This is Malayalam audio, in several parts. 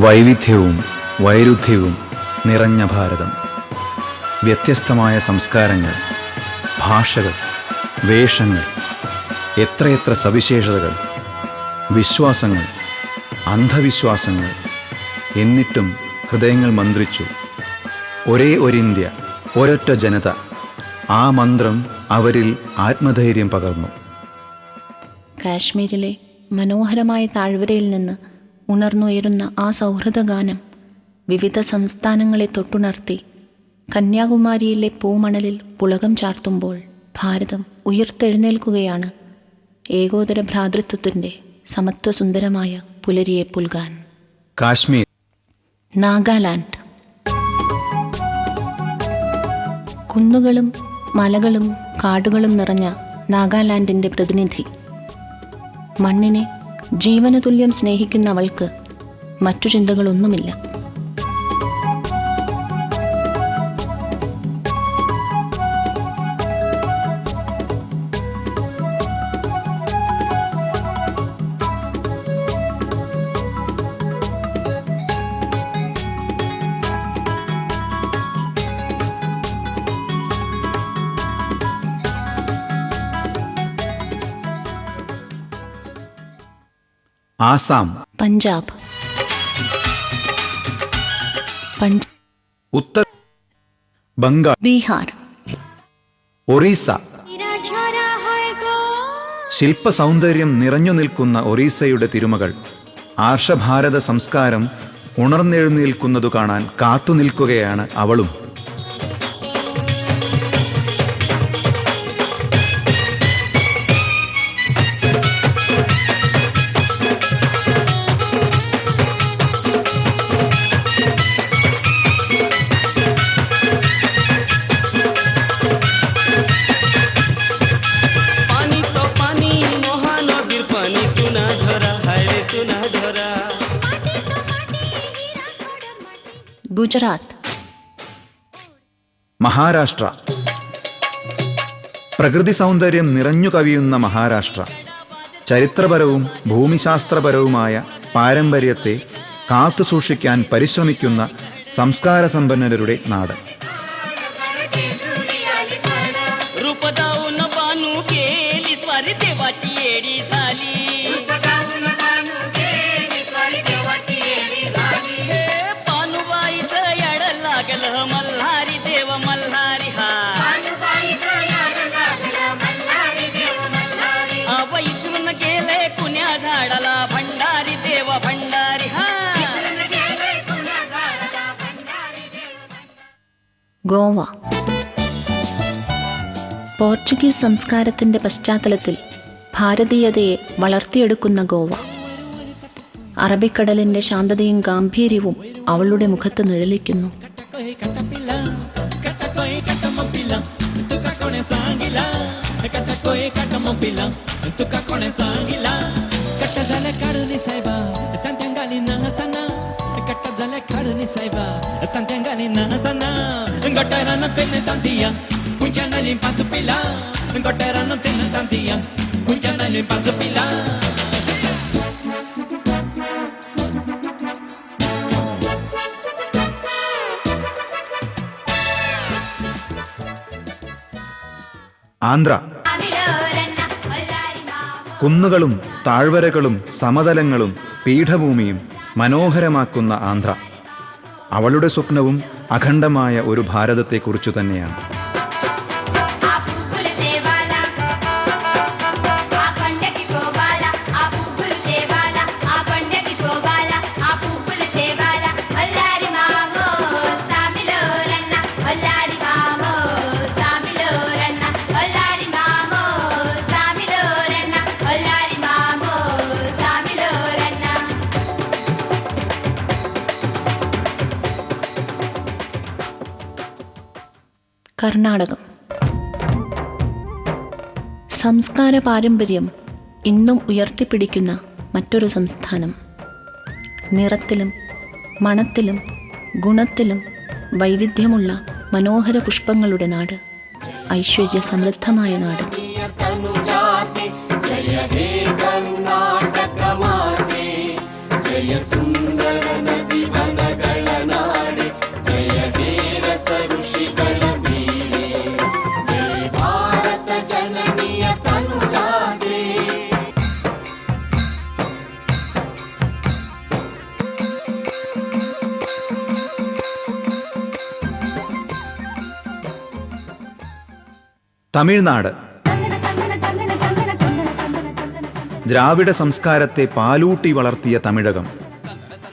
വൈവിധ്യവും വൈരുദ്ധ്യവും നിറഞ്ഞ ഭാരതം. വ്യത്യസ്തമായ സംസ്കാരങ്ങൾ, ഭാഷകൾ, വേഷങ്ങൾ, എത്രയെത്ര സവിശേഷതകൾ, വിശ്വാസങ്ങൾ, അന്ധവിശ്വാസങ്ങൾ. എന്നിട്ടും ഹൃദയങ്ങൾ മന്ത്രിച്ചു. ഒരേ ഒരിന്ത്യ, ഒരൊറ്റ ജനത. ആ മന്ത്രം അവരിൽ ആത്മധൈര്യം പകർന്നു. കാശ്മീരിലെ മനോഹരമായ താഴ്വരയിൽ നിന്ന് ഉണർന്നുയരുന്ന ആ സൗഹൃദഗാനം വിവിധ സംസ്ഥാനങ്ങളെ തൊട്ടുണർത്തി കന്യാകുമാരിയിലെ പൂമണലിൽ പുളകം ചാർത്തുമ്പോൾ ഭാരതം ഉയർത്തെഴുന്നേൽക്കുകയാണ് ഏകോദര ഭ്രാതൃത്വത്തിൻ്റെ സമത്വസുന്ദരമായ പുലരിയെ പുൽകാൻ. കാശ്മീർ, നാഗാലാൻഡ്. കുന്നുകളും മലകളും കാടുകളും നിറഞ്ഞ നാഗാലാൻഡിൻ്റെ പ്രതിനിധി. മണ്ണിനെ ജീവനതുല്യം സ്നേഹിക്കുന്ന അവൾക്ക് മറ്റു ചിന്തകളൊന്നുമില്ല. ആസാം, പഞ്ചാബ്. ഉത്തർ ബംഗാൾ, ബീഹാർ. ഒറീസ. ശില്പസൗന്ദര്യം നിറഞ്ഞു നിൽക്കുന്ന ഒറീസയുടെ തിരുമകൾ. ആർഷഭാരത സംസ്കാരം ഉണർന്നെഴുന്നേൽക്കുന്നതു കാണാൻ കാത്തുനിൽക്കുകയാണ് അവളും. ഗുജറാത്ത്. മഹാരാഷ്ട്ര. പ്രകൃതി സൗന്ദര്യം നിറഞ്ഞു കവിയുന്ന മഹാരാഷ്ട്ര. ചരിത്രപരവും ഭൂമിശാസ്ത്രപരവുമായ പാരമ്പര്യത്തെ കാത്തുസൂക്ഷിക്കാൻ പരിശ്രമിക്കുന്ന സംസ്കാരസമ്പന്നരുടെ നാട്. ഗോവ. പോർച്ചുഗീസ് സംസ്കാരത്തിൻ്റെ പശ്ചാത്തലത്തിൽ ഭാരതീയതയെ വളർത്തിയെടുക്കുന്ന ഗോവ. അറബിക്കടലിൻ്റെ ശാന്തതയും ഗാംഭീര്യവും അവളുടെ മുഖത്ത് നിഴലിക്കുന്നു. ആന്ധ്ര. കുന്നുകളും താഴ്വരകളും സമതലങ്ങളും പീഠഭൂമിയും മനോഹരമാക്കുന്ന ആന്ധ്ര. അവളുടെ സ്വപ്നവും അഖണ്ഡമായ ഒരു ഭാരതത്തെക്കുറിച്ചു തന്നെയാണ്. കർണാടകം. സംസ്കാര പാരമ്പര്യം ഇന്നും ഉയർത്തിപ്പിടിക്കുന്ന മറ്റൊരു സംസ്ഥാനം. നിറത്തിലും മണത്തിലും ഗുണത്തിലും വൈവിധ്യമുള്ള മനോഹര പുഷ്പങ്ങളുടെ നാട്. ഐശ്വര്യ സമൃദ്ധമായ നാട്. ജയ സുന്ദര നദി തമിഴ്നാട്. ദ്രാവിഡ സംസ്കാരത്തെ പാലൂട്ടി വളർത്തിയ തമിഴകം.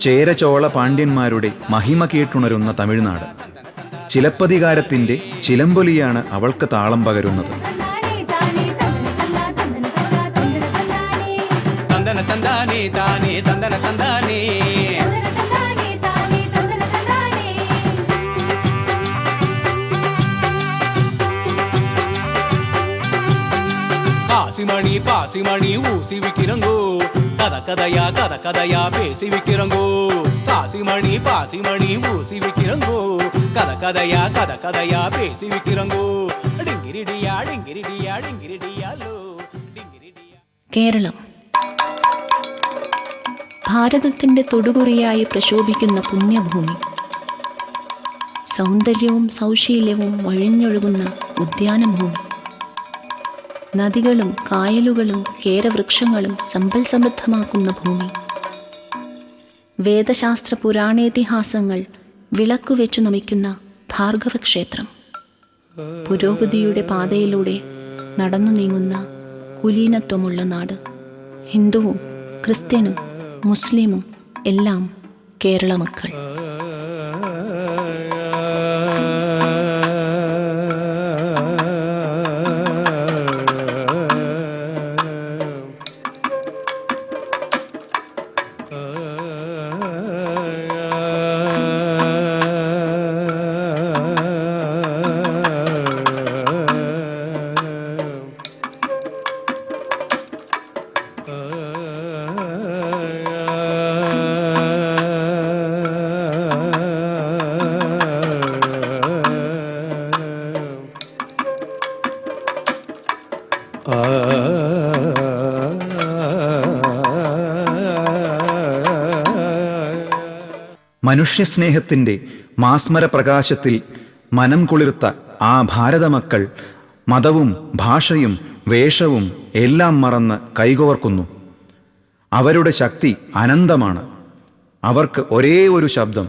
ചേര ചോള പാണ്ഡ്യന്മാരുടെ മഹിമ കേട്ടുണരുന്ന തമിഴ്നാട്. ചിലപ്പതികാരത്തിൻ്റെ ചിലമ്പൊലിയാണ് അവൾക്ക് താളം പകരുന്നത്. பாசிமணி பாசிமணி ஊசி விக்கிறங்கோ, கத கதையா கத கதையா பேசி விக்கிறங்கோ. பாசிமணி பாசிமணி ஊசி விக்கிறங்கோ, கத கதையா கத கதையா பேசி விக்கிறங்கோ. டிங்கிரிடியா டிங்கிரிடியா டிங்கிரிடியாலோ டிங்கிரிடியா. കേരളം. ഭാരതത്തിൻ്റെ തൊടുകുറിയായി പ്രശോഭിക്കുന്ന പുണ്യഭൂമി. സൗന്ദര്യവും സൗശീല്യവും വഴിഞ്ഞൊഴുകുന്ന ഉദ്യാനഭൂമി. നദികളും കായലുകളും കേരവൃക്ഷങ്ങളും സമ്പൽ സമൃദ്ധമാക്കുന്ന ഭൂമി. വേദശാസ്ത്ര പുരാണേതിഹാസങ്ങൾ വിളക്കുവെച്ചു നമിക്കുന്ന ഭാർഗവക്ഷേത്രം. പുരോഗതിയുടെ പാതയിലൂടെ നടന്നു നീങ്ങുന്ന കുലീനത്വമുള്ള നാട്. ഹിന്ദുവും ക്രിസ്ത്യനും മുസ്ലിമും എല്ലാം കേരള മക്കൾ. മനുഷ്യസ്നേഹത്തിൻ്റെ മാസ്മര പ്രകാശത്തിൽ മനം കുളിർത്ത ആ ഭാരതമക്കൾ മതവും ഭാഷയും വേഷവും എല്ലാം മറന്ന് കൈകോർക്കുന്നു. അവരുടെ ശക്തി അനന്തമാണ്. അവർക്ക് ഒരേ ഒരു ശബ്ദം,